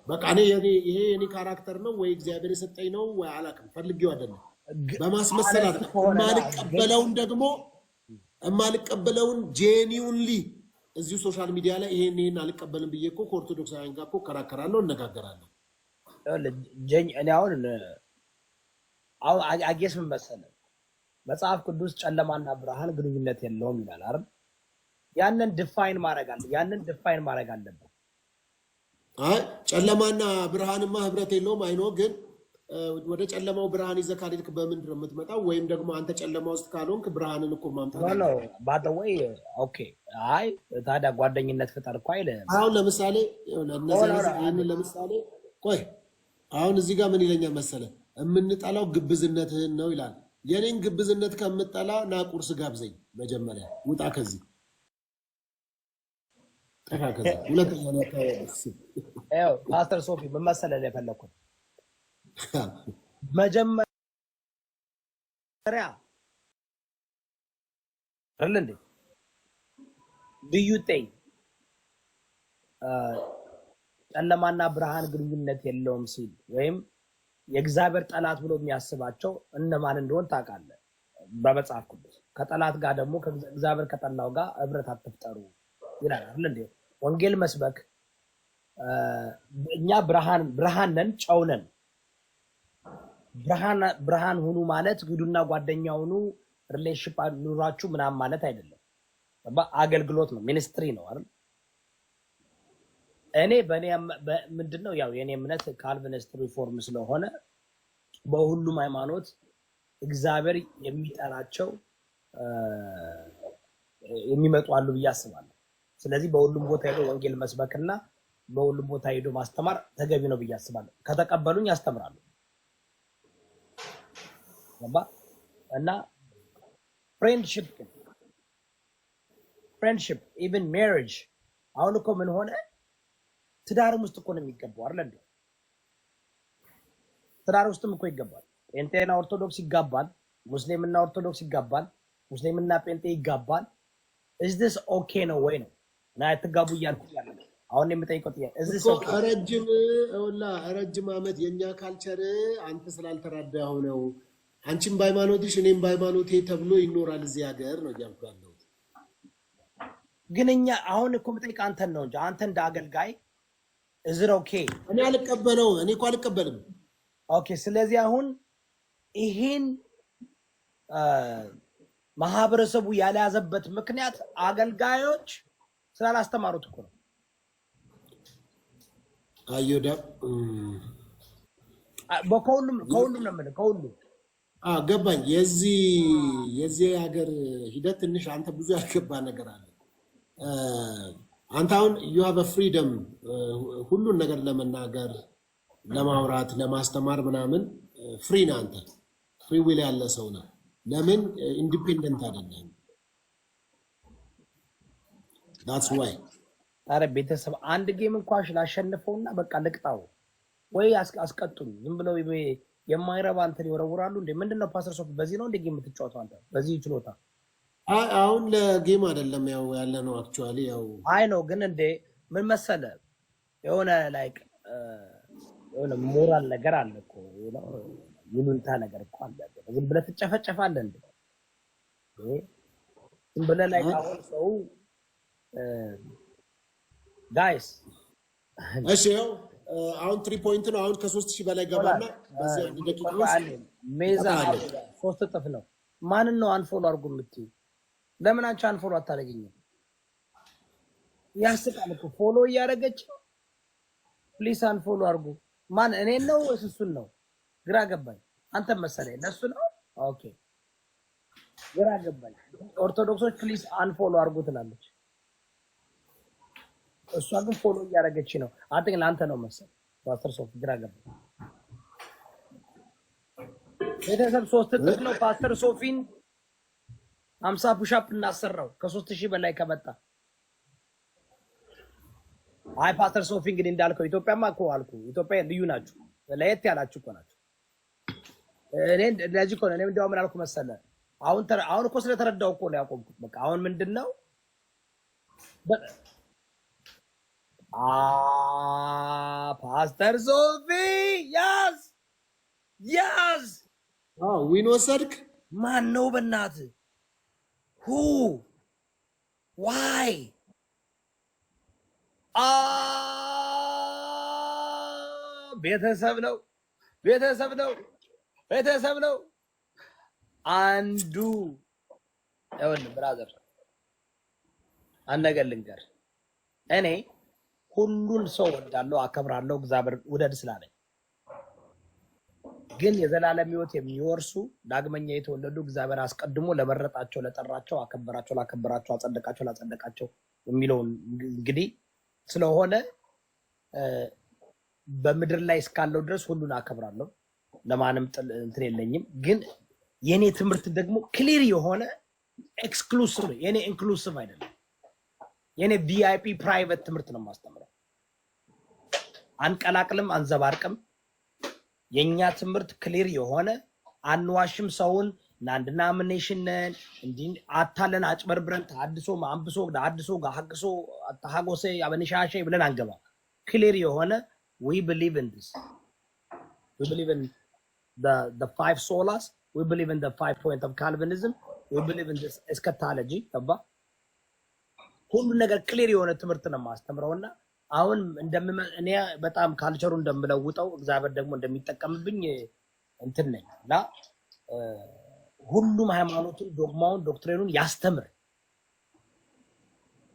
በቃ ይሄ የኔ ካራክተር ነው ወይ እግዚአብሔር የሰጠኝ ነው ወይ አላውቅም፣ ፈልጌው አይደለም። በማስመሰል አይደለም። የማልቀበለውን ጄኒውንሊ እዚሁ ሶሻል ሚዲያ ላይ ይሄን አልቀበልም ብዬ እኮ ከኦርቶዶክሳውያን ጋር እኮ እከራከራለሁ፣ እነጋገራለሁ። እኔ አሁን አጌስ ምን መሰለህ መጽሐፍ ቅዱስ ጨለማና ብርሃን ግንኙነት የለውም ይላል አይደል? ያንን ዲፋይን ማድረግ አለበት። አይ ጨለማና ብርሃንማ ህብረት የለውም አይኖ። ግን ወደ ጨለማው ብርሃን ይዘህ ካልሄድክ በምንድን ነው የምትመጣው? ወይም ደግሞ አንተ ጨለማ ውስጥ ካልሆንክ ብርሃንን እኮ ማምጣት ነው። ባደወይ ኦኬ። አይ ታዲያ ጓደኝነት ፍጠር እኮ አይልም። አሁን ለምሳሌ ለምሳሌ ቆይ አሁን እዚህ ጋር ምን ይለኛል መሰለህ? የምንጠላው ግብዝነትህን ነው ይላል። የኔን ግብዝነት ከምጠላ ና ቁርስ ጋብዘኝ፣ መጀመሪያ ውጣ ከዚህ ጠፋ። ከዚህ ሁለተኛ ነው ፓስተር ሶፊ ምን መሰለህ የፈለኩት መጀመሪያ አይደል ዱዩጤ ጨለማና ብርሃን ግንኙነት የለውም ሲል ወይም የእግዚአብሔር ጠላት ብሎ የሚያስባቸው እነማን እንደሆን ታውቃለህ? በመጽሐፍ ቅዱስ ከጠላት ጋር ደግሞ ከእግዚአብሔር ከጠላው ጋር ህብረት አትፍጠሩ ይላል አይደል? ወንጌል መስበክ እኛ ብርሃን ነን፣ ጨው ነን። ብርሃን ሁኑ ማለት ግዱና ጓደኛ ሁኑ ሪሌሽንሺፕ ኑራችሁ ምናምን ማለት አይደለም። አገልግሎት ነው፣ ሚኒስትሪ ነው አይደል? እኔ ምንድነው ያው የኔ እምነት ካልቪኒስት ሪፎርም ስለሆነ በሁሉም ሃይማኖት እግዚአብሔር የሚጠራቸው የሚመጡ አሉ ብዬ አስባለሁ። ስለዚህ በሁሉም ቦታ ሄዶ ወንጌል መስበክና በሁሉም ቦታ ሄዶ ማስተማር ተገቢ ነው ብዬ አስባለሁ። ከተቀበሉኝ ያስተምራሉ እና ፍሬንድሺፕ ኢቭን ሜሪጅ አሁን እኮ ምን ሆነ ትዳርም ውስጥ እኮ ነው የሚገባው አይደል እንዴ? ትዳር ውስጥም እኮ ይገባል። ጴንጤና ኦርቶዶክስ ይጋባል፣ ሙስሊምና ኦርቶዶክስ ይጋባል፣ ሙስሊምና ጴንጤ ይጋባል። is this okay ነው ወይ ነው? እና አትጋቡ እያልኩ ያለ አሁን የምጠይቀው ጥያቄ is this okay? ረጅም ዓመት የኛ ካልቸር አንተ ስላልተራዳኸው ነው። አንቺም በሃይማኖትሽ እኔም በሃይማኖቴ ተብሎ ይኖራል እዚህ ሀገር ነው እያልኩ ያለሁት። ግን እኛ አሁን እኮ የምጠይቀው አንተን ነው እንጂ አንተ እንደ አገልጋይ is it okay? እኔ እኮ አልቀበልም። ኦኬ ስለዚህ አሁን ይሄን ማህበረሰቡ ያልያዘበት ምክንያት አገልጋዮች ስላላስተማሩት እኮ ነው። አዩዳ ከሁሉም ነው የምልህ ከሁሉም ገባኝ። የዚህ ሀገር ሂደት ትንሽ አንተ ብዙ ያልገባ ነገር አለ። አንተ አሁን you have a freedom ሁሉን ነገር ለመናገር፣ ለማውራት፣ ለማስተማር ምናምን ፍሪ ነህ አንተ። ፍሪ ዊል ያለ ሰው ነህ። ለምን ኢንዲፔንደንት አይደለም? that's why አረ ቤተሰብ አንድ ጌም እንኳን ላሸንፈውና በቃ ልቅጣው ወይ አስቀጥሉ። ዝም ብለው የማይረባ እንትን ይወረውራሉ እንዴ? ምንድነው ፓስተር ሶፊ በዚህ ነው እንደ ጌም የምትጫወተው አንተ? በዚህ ችሎታ አሁን ለጌም አይደለም ያው ያለ ነው አክቹአሊ ያው አይ ነው። ግን እንዴ ምን መሰለ የሆነ ላይክ የሆነ ሞራል ነገር አለ እኮ ይሉንታ ነገር እኮ አለ። ዝም ብለህ ትጨፈጨፋለህ እንዴ? ዝም ብለህ ላይክ አሁን ሰው ጋይስ እሺ ያው አሁን 3 ፖይንት ነው። አሁን ከ3000 በላይ ገባና በዚህ አንድ ደቂቃ ውስጥ ሜዛ 3 እጥፍ ነው። ማንን ነው አንፎሎ አድርጉ የምትዩ? ለምን አንቺ አንፎሎ አታደርጊኝም? ያስቃል እኮ ፎሎ እያደረገች ፕሊስ አንፎሎ አድርጉ። ማን እኔን ነው ወይስ እሱን ነው? ግራ ገባኝ። አንተ መሰለኝ ለሱ ነው። ኦኬ ግራ ገባኝ። ኦርቶዶክሶች ፕሊስ አንፎሎ አድርጉ ትላለች፣ እሷ ግን ፎሎ እያደረገች ነው። አንተ ግን አንተ ነው መሰለኝ ፓስተር ሶፊ። ግራ ገባኝ። ቤተሰብ 3 እጥፍ ነው። ፓስተር ሶፊን 50 ፑሻፕ እናሰራው ከ3000 በላይ ከመጣ። አይ ፓስተር ሶፊ እንግዲህ እንዳልከው ኢትዮጵያማ እኮ አልኩ ኢትዮጵያ ልዩ ናችሁ፣ ለየት ያላችሁ እኮ ናችሁ። እኔ እንደዚህ እኮ ነው። እኔ እንደው ምን አልኩ መሰለ አሁን እኮ ስለተረዳው እኮ ነው ያቆምኩት። በቃ አሁን ምንድነው ፓስተር ሶፊ ያዝ ያዝ። ዊን ወሰድክ? ማን ነው በእናትህ? ሁ ዋይ ቤተሰብ ነው ቤተሰብ ነው ቤተሰብ ነው። አንዱ ይኸውልህ ብራዘር አንድ ነገር ልንገር። እኔ ሁሉን ሰው ወዳለሁ አከብራለሁ፣ እግዚአብሔር ውደድ ስላለኝ። ግን የዘላለም ሕይወት የሚወርሱ ዳግመኛ የተወለዱ እግዚአብሔር አስቀድሞ ለመረጣቸው ለጠራቸው አከበራቸው ላከበራቸው አጸደቃቸው ላጸደቃቸው የሚለውን እንግዲህ ስለሆነ በምድር ላይ እስካለው ድረስ ሁሉን አከብራለሁ፣ ለማንም እንትን የለኝም። ግን የኔ ትምህርት ደግሞ ክሊር የሆነ ኤክስክሉሲቭ፣ የኔ ኢንክሉሲቭ አይደለም። የኔ ቪአይፒ ፕራይቬት ትምህርት ነው የማስተምረው። አንቀላቅልም አንዘባርቅም። የኛ ትምህርት ክሊር የሆነ አንዋሽም። ሰውን ናንድ ናሚኔሽን ነን እንዲህ አታለን አጭበርብረን ታድሶ ማንብሶ ዳድሶ ጋሐግሶ አታሐጎሴ አበንሻሼ ብለን አንገባ። ክሊር የሆነ we believe in this. We believe in the five solas. We believe in the 5 points of Calvinism. We believe in this eschatology. ተባ ሁሉ ነገር ክሊር የሆነ ትምህርት ነው የማስተምረውና አሁን እኔ በጣም ካልቸሩ እንደምለውጠው እግዚአብሔር ደግሞ እንደሚጠቀምብኝ እንትን ነኝ እና ሁሉም ሃይማኖቱን ዶግማውን ዶክትሪኑን ያስተምር፣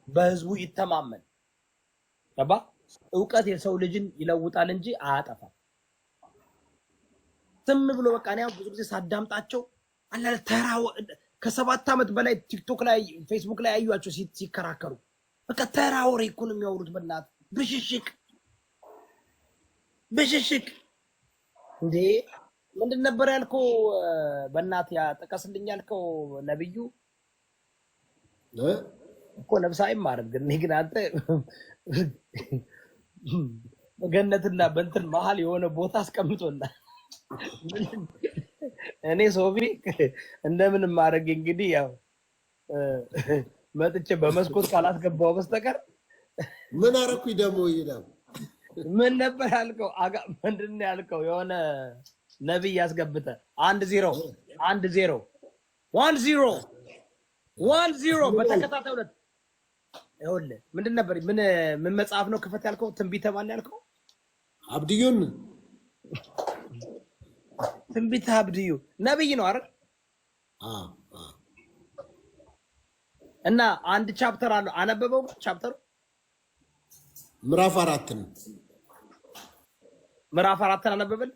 በህዝቡ ይተማመን። ተባ እውቀት የሰው ልጅን ይለውጣል እንጂ አያጠፋም። ዝም ብሎ በቃ ነው ብዙ ጊዜ ሳዳምጣቸው አላለ ተራው ከ7 ዓመት በላይ ቲክቶክ ላይ ፌስቡክ ላይ አዩአቸው ሲከራከሩ በቃ ተራ ወሬ እኮ ነው የሚያወሩት። በእናትህ ብሽሽቅ እንዴ! ምንድን ነበር ያልከው? በእናትህ ያጠቀስልኝ ያልከው ነብዩ እኮ ነብስ አይማርም። ግን አንተ ገነትና በእንትን መሀል የሆነ ቦታ አስቀምጦልሃል። እኔ ሶፊ እንደምን ማድረግ እንግዲህ ያው መጥቼ በመስኮት ካላስገባው በስተቀር ምን አረኩኝ ደግሞ ይላል። ምን ነበር ያልከው? ምንድን ነው ያልከው? የሆነ ነብይ ያስገብተህ 1-0 በተከታታይ ሁለት ይኸውልህ ምንድን ነበር ምን መጽሐፍ ነው ክፈት ያልከው? ትንቢተ ማን ያልከው? አብድዩን ትንቢተ አብድዩ ነብይ ነው አይደል? እና አንድ ቻፕተር አለው አነበበው። ቻፕተሩ ምዕራፍ 4 ነው። ምዕራፍ 4 አነበበል።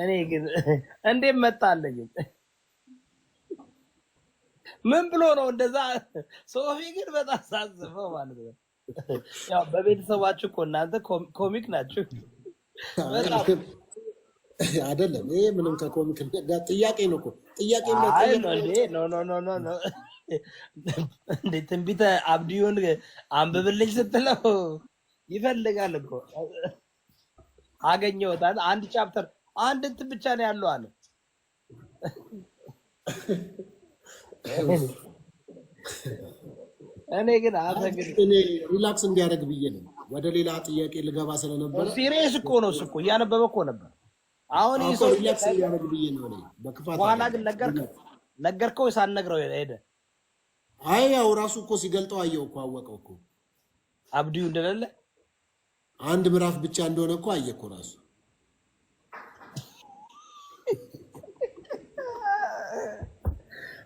እኔ ግን እንዴት መጣለኝ? ምን ብሎ ነው እንደዛ? ሶፊ ግን በጣም ሳዝፈው ማለት ነው። ያው በቤተሰባችሁ እኮ እናንተ ኮሚክ ናችሁ። አይደለም ይሄ ምንም ከኮሚክ ጋር ጥያቄ ነው እኮ ጥያቄ ነው። ኖ እንዴ ትንቢተ አብድዩን አንብብልኝ ስትለው ይፈልጋል እኮ አገኘሁት። አንድ ቻፕተር አንድ እንትን ብቻ ነው ያለው አለ። እኔ ግን እኔ ሪላክስ እንዲያደርግ ብዬ ነው ወደ ሌላ ጥያቄ ልገባ ስለነበር። ሲሪየስ እኮ ነው እኮ እያነበበ እኮ ነበር። አሁን ይሄ ሪላክስ እንዲያደርግ ብዬ ነው እኔ በክፋት። በኋላ ግን ነገርከው ሳትነግረው ሄደ። አይ ያው ራሱ እኮ ሲገልጠው አየው እኮ አወቀው እኮ አብድዩ እንደሌለ አንድ ምዕራፍ ብቻ እንደሆነ እኮ አየው እኮ ራሱ።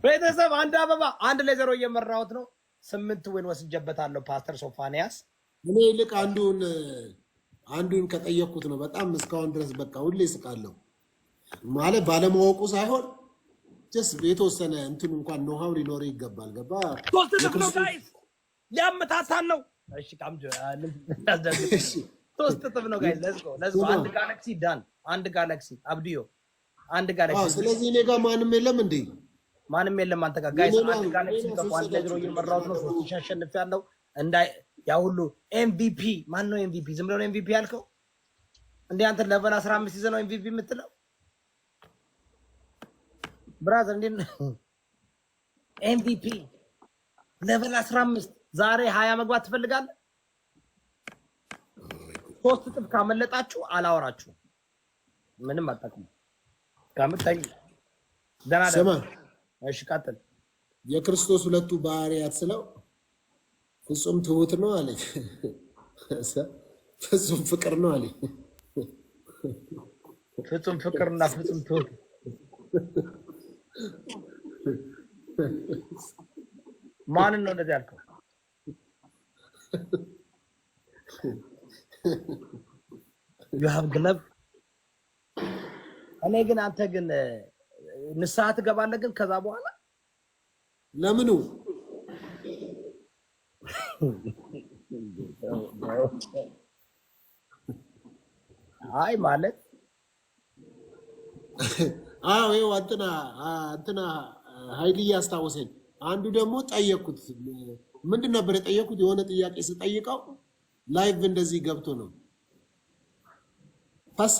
ቤተሰብ አንድ አበባ 1-0 እየመራሁት ነው። 8 ዊን ወስጀበታለሁ። ፓስተር ሶፋንያስ እኔ ልክ አንዱን ከጠየቅኩት ነው በጣም እስካሁን ድረስ በቃ ሁሌ ስቃለሁ ማለት ባለማወቁ ሳይሆን ጀስ የተወሰነ እንትን እንኳን ኖሃው ሊኖር ይገባል። ገባ ሊያመታታን ነው። እሺ ካምጆ ሶስት ጥፍ ነው ጋይስ። ሌትስ ጎ አንድ ጋላክሲ ዳን። አንድ ጋላክሲ አብዲዮ አንድ ጋላክሲ። ስለዚህ እኔ ጋር ማንም የለም እንዴ? ማንም የለም አንተ ጋር ጋይስ። አንድ ጋላክሲ ከኳንት ለድሮ እየመራሁት ነው። 3 ሺህ አሸንፌያለሁ። ያ ሁሉ ኤምቪፒ ማን ነው ኤምቪፒ? ዝም ብሎ ነው ኤምቪፒ ያልከው እንዴ? አንተ ለቨል 15 ይዘህ ነው ኤምቪፒ የምትለው? ብራዘር እንዴ ኤምቪፒ ሌቨል 15 ዛሬ 20 መግባት ትፈልጋለህ? 3 እጥፍ ካመለጣችሁ አላወራችሁ ምንም አታውቁም። ካመጣኝ ደና ስማ፣ እሺ ቀጥል። የክርስቶስ ሁለቱ ባህሪያት ስለው ፍጹም ትሁት ነው አለኝ። ፍጹም ፍቅር ነው አለኝ። ፍጹም ፍቅርና ፍጹም ትሁት ማንን ነው እንደዚህ ያልከው? you have glove እኔ ግን አንተ ግን ንስሐ ትገባለህ ግን ከዛ በኋላ ለምኑ አይ ማለት አዎ ይኸው እንትና ኃይልዬ አስታወሰኝ። አንዱ ደግሞ ጠየቅኩት። ምንድን ነበር የጠየቅኩት? የሆነ ጥያቄ ስጠይቀው ላይቭ እንደዚህ ገብቶ ነው ፈሳ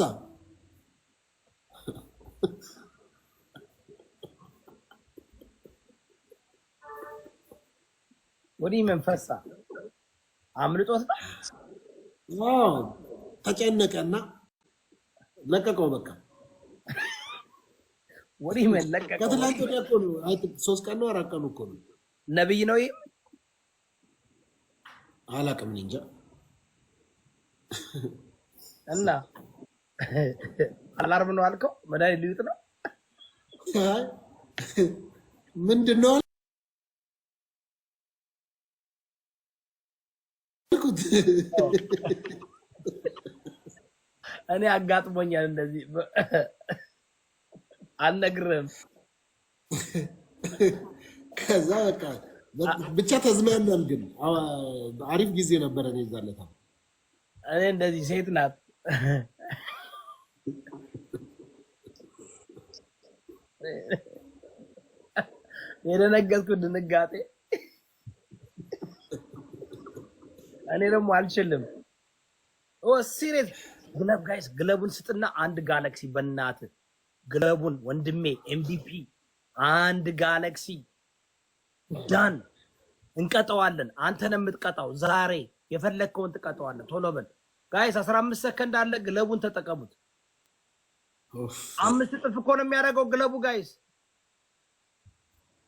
ወዲህ መንፈሳ አምልጦት ነው። ተጨነቀና ለቀቀው። በቃ ወዲህ መለቀቀው። ከትላንት ወዲያ እኮ ነው። 3 ቀን ነው 4 ቀን እኮ ነው። ነብይ ነው ይሄ አላውቅም እንጃ። እና አላርም ነው አልከው? መድኃኒት ሊውጥ ነው ምንድን ነው አልኩት። እኔ አጋጥሞኛል እንደዚህ አልነግርህም። ከዛ በቃ ብቻ ተዝናናል። ግን አሪፍ ጊዜ ነበረ። እኔ ዛለታ እኔ እንደዚህ ሴት ናት የደነገጥኩት ድንጋጤ። እኔ ደግሞ አልችልም። ሲሪየስ ግለብ ጋይስ፣ ግለቡን ስጥና አንድ ጋላክሲ በእናት ግለቡን ወንድሜ ኤምቪፒ አንድ ጋላክሲ ዳን እንቀጠዋለን። አንተ ነው የምትቀጣው ዛሬ። የፈለግከውን ትቀጠዋለህ። ቶሎ በል ጋይስ፣ 15 ሰከንድ አለ። ግለቡን ተጠቀሙት። 5 እጥፍ እኮ ነው የሚያደርገው ግለቡ ጋይስ።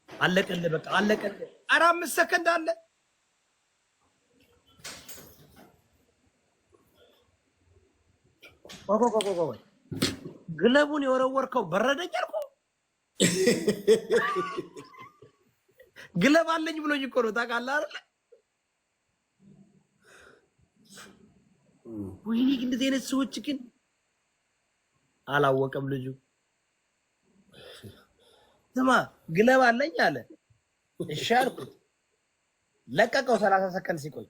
አለቀልህ፣ በቃ አለቀልህ። 5 ሰከንድ አለ። ግለቡን የወረወርከው በረደኝ አልኩ። ግለብ አለኝ ብሎኝ እኮ ነው ታውቃለህ አይደል? ወይኔ እንደዚህ አይነት ሰዎች ግን አላወቀም ልጁ። ስማ ግለብ አለኝ አለ። እሺ አልኩት። ለቀቀው 30 ሰከንድ ሲቆይ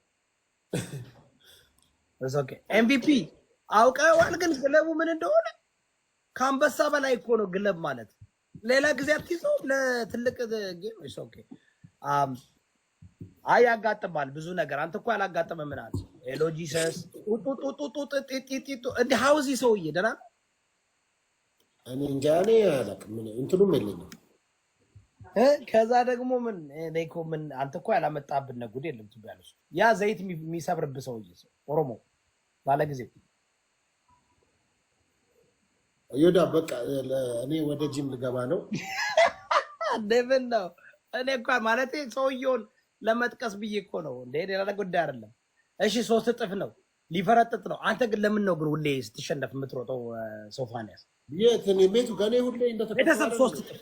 ኦኬ ኤምቪፒ አውቀዋል። ግን ግለቡ ምን እንደሆነ ከአንበሳ በላይ እኮ ነው ግለብ ማለት። ሌላ ጊዜ አትይዘው ለትልቅ ጌም እሺ ኦኬ አይ ያጋጥማል ብዙ ነገር። አንተ እኮ ያላጋጠመ ምን አለ ኤሎጂሰስ ጡጡጡጡጡጡጡጡ እንደ ሃውዚ ሰውዬ ደህና እኔ እንጃ። እኔ አላውቅም እንትኑም የለኝም። ከዛ ደግሞ ምን እኮ ምን አንተ እኮ ያላመጣብን ጉድ የለም ትባያለሽ። ያ ዘይት የሚሰብርብህ ሰውዬ ኦሮሞ ባለ ጊዜ ይወዳ በቃ እኔ ወደ ጂም ልገባ ነው። ደብን ነው እኔ እኮ ማለት ሰውዬውን ለመጥቀስ ብዬ እኮ ነው እንዴ፣ ሌላ ጉዳይ አይደለም። እሺ 3 እጥፍ ነው ሊፈረጥጥ ነው። አንተ ግን ለምን ነው ግን ሁሌ ስትሸነፍ የምትሮጠው? ሶፋንያስ የት እኔ ቤቱ ጋር ሁሌ እንደተከታተለ ቤተሰብ 3 እጥፍ